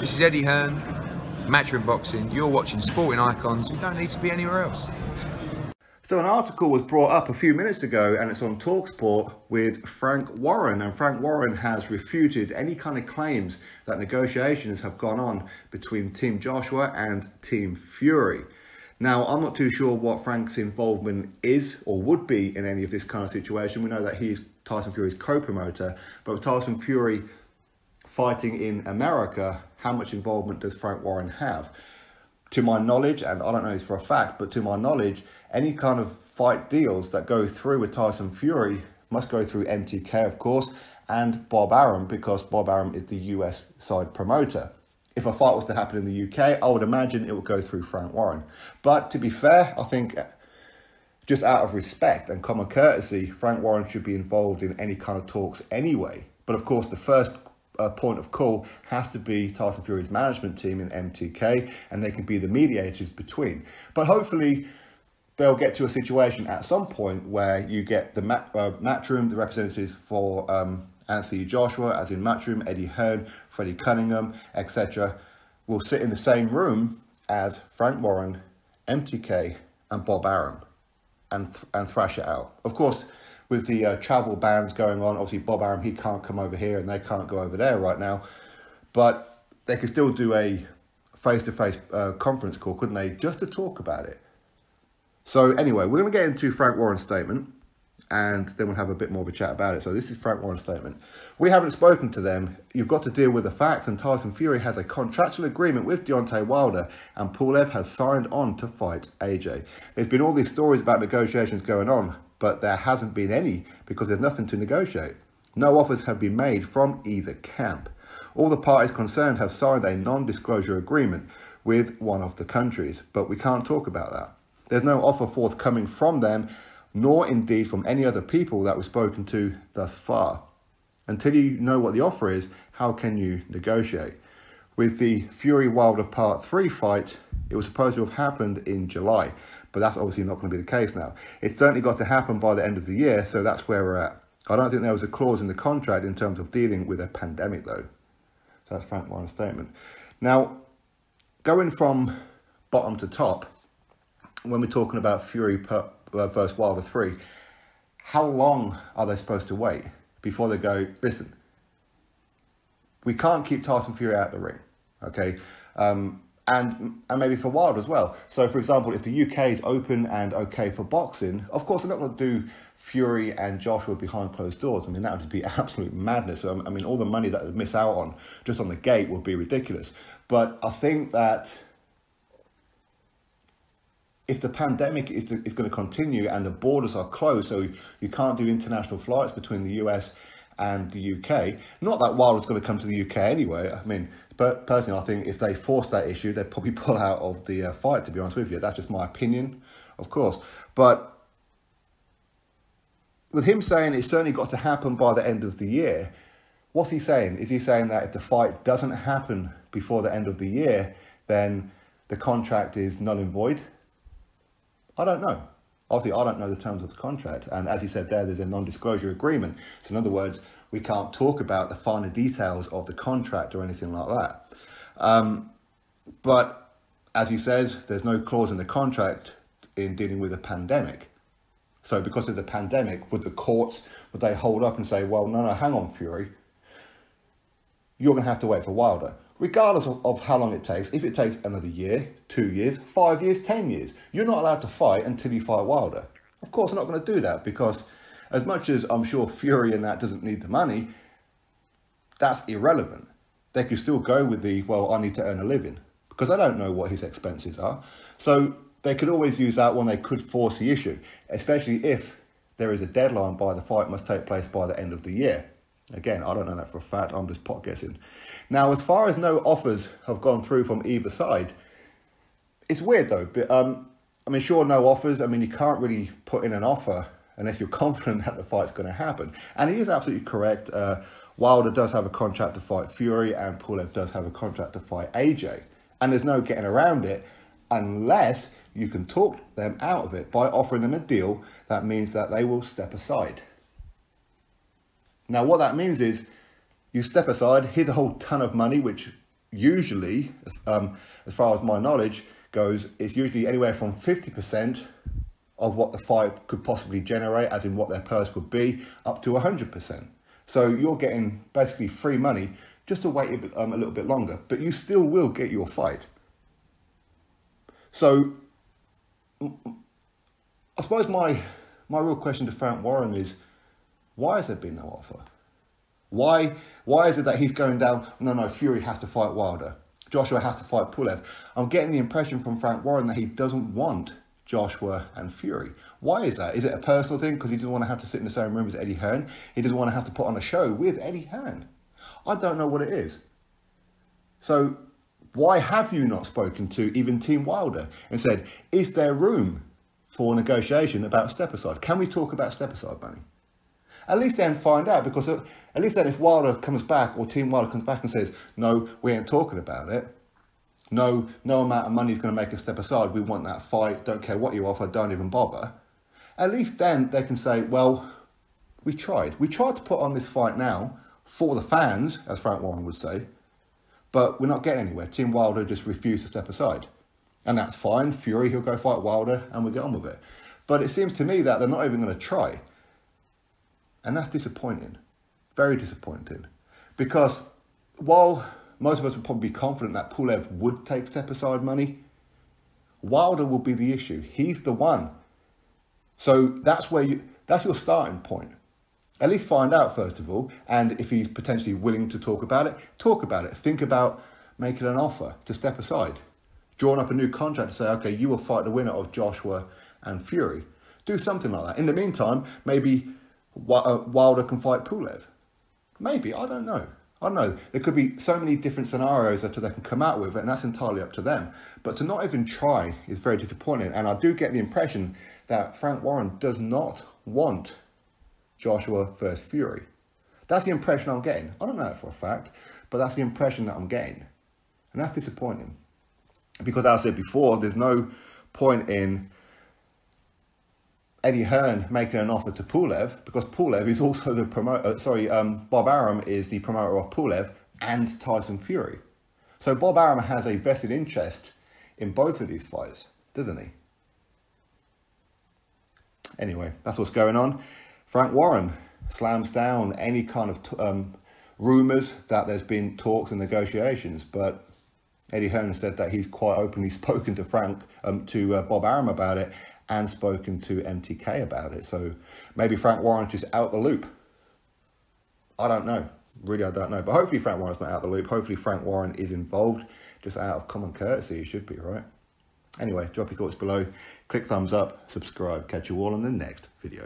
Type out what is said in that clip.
This is Eddie Hearn, Matchroom Boxing. You're watching Sporting Icons. You don't need to be anywhere else. So an article was brought up a few minutes ago and it's on TalkSport with Frank Warren, and Frank Warren has refuted any kind of claims that negotiations have gone on between Team Joshua and Team Fury. Now, I'm not too sure what Frank's involvement is or would be in any of this kind of situation. We know that he's Tyson Fury's co-promoter, but with Tyson Fury fighting in America, how much involvement does Frank Warren have? To my knowledge, and I don't know this for a fact, but to my knowledge, any kind of fight deals that go through with Tyson Fury must go through MTK, of course, and Bob Arum, because Bob Arum is the US side promoter. If a fight was to happen in the UK, I would imagine it would go through Frank Warren. But to be fair, I think just out of respect and common courtesy, Frank Warren should be involved in any kind of talks anyway. But of course, the first point of call has to be Tyson Fury's management team in MTK, and they can be the mediators between. But hopefully they'll get to a situation at some point where you get the Matchroom, the representatives for Anthony Joshua, as in Matchroom, Eddie Hearn, Freddie Cunningham, etc., will sit in the same room as Frank Warren, MTK, and Bob Arum, and thrash it out. Of course, with the travel bans going on, obviously Bob Arum, he can't come over here and they can't go over there right now, but they could still do a face-to-face conference call, couldn't they, just to talk about it. So anyway, we're going to get into Frank Warren's statement, and then we'll have a bit more of a chat about it. So this is Frank Warren's statement. We haven't spoken to them. You've got to deal with the facts, and Tyson Fury has a contractual agreement with Deontay Wilder, and Pulev has signed on to fight AJ. There's been all these stories about negotiations going on, but there hasn't been any because there's nothing to negotiate. No offers have been made from either camp. All the parties concerned have signed a non-disclosure agreement with one of the countries, but we can't talk about that. There's no offer forthcoming from them, nor indeed from any other people that we've spoken to thus far. Until you know what the offer is, how can you negotiate? With the Fury-Wilder Part 3 fight, it was supposed to have happened in July, but that's obviously not going to be the case now. It's certainly got to happen by the end of the year, so that's where we're at. I don't think there was a clause in the contract in terms of dealing with a pandemic, though. So that's Frank Warren's statement. Now, going from bottom to top, when we're talking about Fury versus Wilder 3, how long are they supposed to wait before they go, listen, we can't keep Tyson Fury out of the ring, okay? And maybe for Wilder as well. So, for example, if the UK is open and okay for boxing, of course, they're not going to do Fury and Joshua behind closed doors. I mean, that would just be absolute madness. I mean, all the money that they'd miss out on just on the gate would be ridiculous. But I think that if the pandemic is going to continue and the borders are closed, so you can't do international flights between the US and the UK, not that Wilder's going to come to the UK anyway. I mean, but personally, I think if they force that issue, they'd probably pull out of the fight, to be honest with you. That's just my opinion, of course. But with him saying it's certainly got to happen by the end of the year, what's he saying? Is he saying that if the fight doesn't happen before the end of the year, then the contract is null and void? I don't know. Obviously, I don't know the terms of the contract. And as he said there's a non-disclosure agreement. So in other words, we can't talk about the finer details of the contract or anything like that. But as he says, there's no clause in the contract in dealing with a pandemic. So because of the pandemic, would the courts, would they hold up and say, well, no, hang on, Fury, you're going to have to wait for Wilder? Regardless of how long it takes, if it takes another year, 2 years, 5 years, 10 years, you're not allowed to fight until you fight Wilder. Of course, they're not going to do that because as much as I'm sure Fury and that doesn't need the money, that's irrelevant. They could still go with the, well, I need to earn a living because I don't know what his expenses are. So they could always use that when they could force the issue, especially if there is a deadline by the fight must take place by the end of the year. Again, I don't know that for a fact, I'm just pot guessing. Now, as far as no offers have gone through from either side, it's weird though. But, I mean, sure, no offers. I mean, you can't really put in an offer unless you're confident that the fight's going to happen. And he is absolutely correct. Wilder does have a contract to fight Fury and Pulev does have a contract to fight AJ. And there's no getting around it unless you can talk them out of it by offering them a deal that means that they will step aside. Now, what that means is you step aside, here's a whole ton of money, which usually, as far as my knowledge goes, it's usually anywhere from 50% of what the fight could possibly generate, as in what their purse would be, up to 100%. So you're getting basically free money just to wait a little bit longer, but you still will get your fight. So I suppose my real question to Frank Warren is, why has there been no offer? Why is it that he's going down, no, Fury has to fight Wilder, Joshua has to fight Pulev? I'm getting the impression from Frank Warren that he doesn't want Joshua and Fury. Why is that? Is it a personal thing because he doesn't want to have to sit in the same room as Eddie Hearn? He doesn't want to have to put on a show with Eddie Hearn? I don't know what it is. So why have you not spoken to even Team Wilder and said, is there room for negotiation about step aside? Can we talk about step aside money? At least then find out, because at least then if Wilder comes back, or Team Wilder comes back and says, no, we ain't talking about it. No amount of money is going to make us step aside. We want that fight. Don't care what you offer. Don't even bother. At least then they can say, well, we tried. We tried to put on this fight now for the fans, as Frank Warren would say, but we're not getting anywhere. Team Wilder just refused to step aside. And that's fine. Fury, he'll go fight Wilder and we'll get on with it. But it seems to me that they're not even going to try. And that's disappointing. Very disappointing. Because while most of us would probably be confident that Pulev would take step-aside money, Wilder will be the issue. He's the one. So that's your starting point. At least find out, first of all, and if he's potentially willing to talk about it, talk about it. Think about making an offer to step aside. Drawing up a new contract to say, okay, you will fight the winner of Joshua and Fury. Do something like that. In the meantime, maybe Wilder can fight Pulev. Maybe, I don't know. I don't know. There could be so many different scenarios that they can come out with, and that's entirely up to them. But to not even try is very disappointing. And I do get the impression that Frank Warren does not want Joshua versus Fury. That's the impression I'm getting. I don't know it for a fact, but that's the impression that I'm getting. And that's disappointing. Because as I said before, there's no point in Eddie Hearn making an offer to Pulev, because Pulev is also the promoter, Bob Arum is the promoter of Pulev and Tyson Fury. So Bob Arum has a vested interest in both of these fights, doesn't he? Anyway, that's what's going on. Frank Warren slams down any kind of rumours that there's been talks and negotiations, but Eddie Hearn said that he's quite openly spoken to Bob Arum about it, and spoken to MTK about it. So maybe Frank Warren's just out the loop. I don't know. Really, I don't know. But hopefully Frank Warren's not out the loop. Hopefully Frank Warren is involved, just out of common courtesy. He should be, right? Anyway, drop your thoughts below. Click thumbs up, subscribe. Catch you all in the next video.